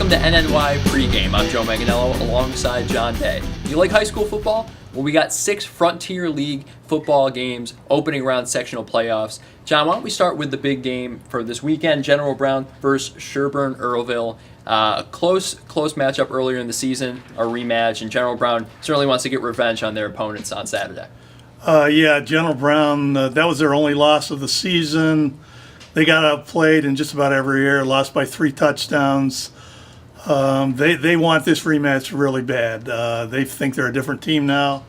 Welcome to NNY pregame. I'm Joe Manganiello alongside John Day. You like high school football? Well, we got 6 Frontier League football games opening round sectional playoffs. John, why don't we start with the big game for this weekend, General Brown versus Sherburne Earlville. A close matchup earlier in the season, a rematch, and General Brown certainly wants to get revenge on their opponents on Saturday. General Brown, that was their only loss of the season. They got outplayed in just about every year, lost by 3 touchdowns. They want this rematch really bad. They think they're a different team now,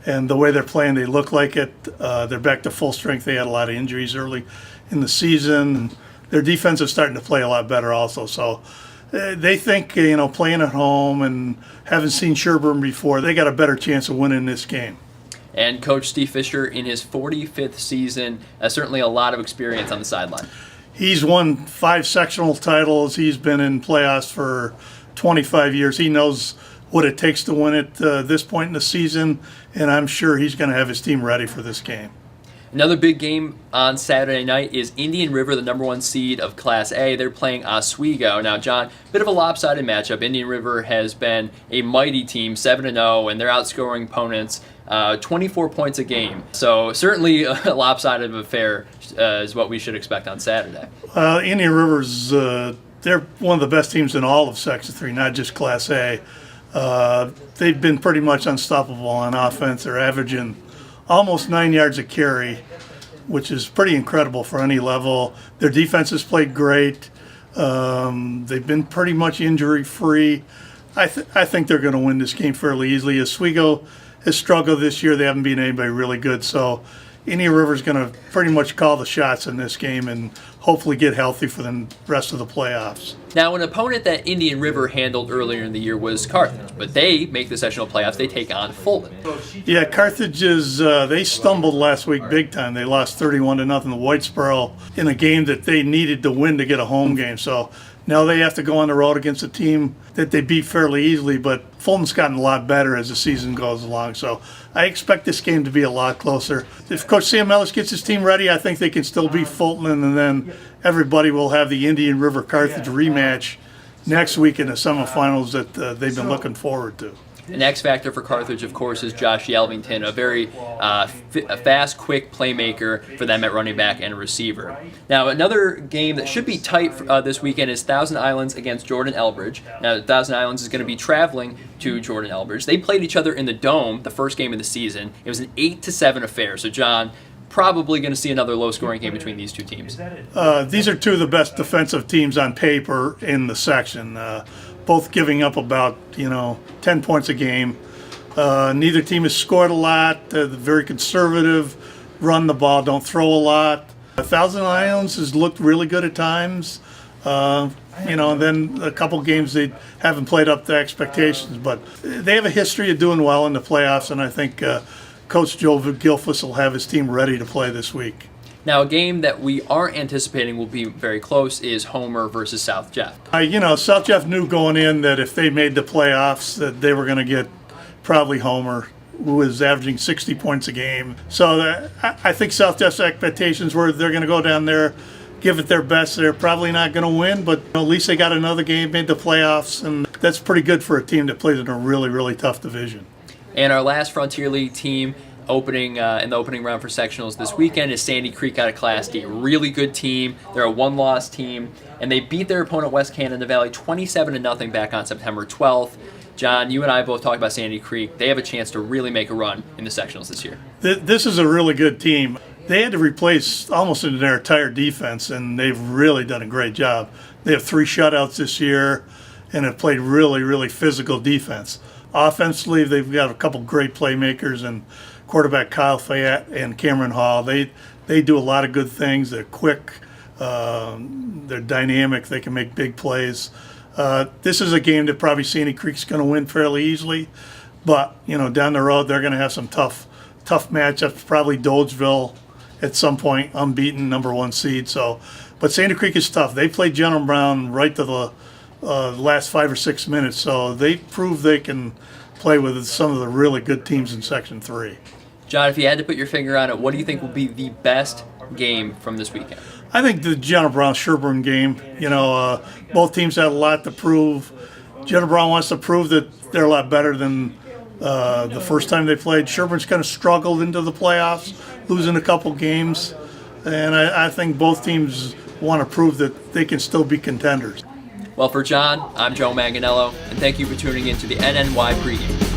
and the way they're playing, they look like it. They're back to full strength. They had a lot of injuries early in the season. Their defense is starting to play a lot better also. So they think, playing at home and having seen Sherburne before, they got a better chance of winning this game. And Coach Steve Fisher, in his 45th season, certainly a lot of experience on the sideline. He's won 5 sectional titles. He's been in playoffs for 25 years. He knows what it takes to win at this point in the season, and I'm sure he's going to have his team ready for this game. Another big game on Saturday night is Indian River, the number 1 seed of Class A. They're playing Oswego. Now, John, bit of a lopsided matchup. Indian River has been a mighty team, 7-0, and they're outscoring opponents 24 points a game. So certainly a lopsided affair is what we should expect on Saturday. Indian River's, they're one of the best teams in all of Section 3, not just Class A. They've been pretty much unstoppable on offense. They're averaging almost 9 yards a carry, which is pretty incredible for any level. Their defense has played great. They've been pretty much injury-free. I think they're going to win this game fairly easily. Oswego has struggled this year. They haven't been anybody really good. So Indian River's going to pretty much call the shots in this game and hopefully get healthy for the rest of the playoffs. Now, an opponent that Indian River handled earlier in the year was Carthage, but they make the sectional playoffs. They take on Fulton. Yeah, Carthage they stumbled last week big time. They lost 31-0 to Whitesboro in a game that they needed to win to get a home game. So now they have to go on the road against a team that they beat fairly easily, but Fulton's gotten a lot better as the season goes along. So I expect this game to be a lot closer. If Coach Sam Ellis gets his team ready, I think they can still beat Fulton, and then everybody will have the Indian River Carthage rematch next week in the semifinals that they've been looking forward to. An X factor for Carthage, of course, is Josh Yelvington, a very fast, quick playmaker for them at running back and receiver. Now, another game that should be tight this weekend is Thousand Islands against JordanElbridge. Now, Thousand Islands is going to be traveling to JordanElbridge. They played each other in the Dome the first game of the season. It was an 8-7 affair. So, John, probably going to see another low-scoring game between these two teams. These are 2 of the best defensive teams on paper in the section. Both giving up about 10 points a game. Neither team has scored a lot. They're very conservative, run the ball, don't throw a lot. Thousand Islands has looked really good at times. And then a couple games they haven't played up to expectations, but they have a history of doing well in the playoffs, and I think Coach Joe Gilfuss will have his team ready to play this week. Now, a game that we aren't anticipating will be very close is Homer versus South Jeff. South Jeff knew going in that if they made the playoffs that they were going to get probably Homer, who was averaging 60 points a game. So I think South Jeff's expectations were they're going to go down there, give it their best. They're probably not going to win, but at least they got another game, made the playoffs, and that's pretty good for a team that plays in a really, really tough division. And our last Frontier League team in the opening round for sectionals this weekend is Sandy Creek out of Class D. Really good team. They're a 1-loss team, and they beat their opponent West Canada Valley 27-0 back on September 12th. John, you and I both talked about Sandy Creek. They have a chance to really make a run in the sectionals this year. This is a really good team. They had to replace almost their entire defense, and they've really done a great job. They have 3 shutouts this year and have played really, really physical defense. Offensively, they've got a couple great playmakers, and quarterback Kyle Fayette and Cameron Hall. They do a lot of good things. They're quick. They're dynamic. They can make big plays. This is a game that probably Sandy Creek's going to win fairly easily. But, down the road, they're going to have some tough matchups. Probably Dolgeville at some point, unbeaten, number 1 seed. But Sandy Creek is tough. They played General Brown right to the last 5 or 6 minutes. So they prove they can play with some of the really good teams in Section 3. John, if you had to put your finger on it, what do you think will be the best game from this weekend? I think the General Brown Sherburne game, both teams had a lot to prove. General Brown wants to prove that they're a lot better than the first time they played. Sherburne's kind of struggled into the playoffs, losing a couple games. And I think both teams want to prove that they can still be contenders. Well, for John, I'm Joe Manganiello, and thank you for tuning in to the NNY pregame.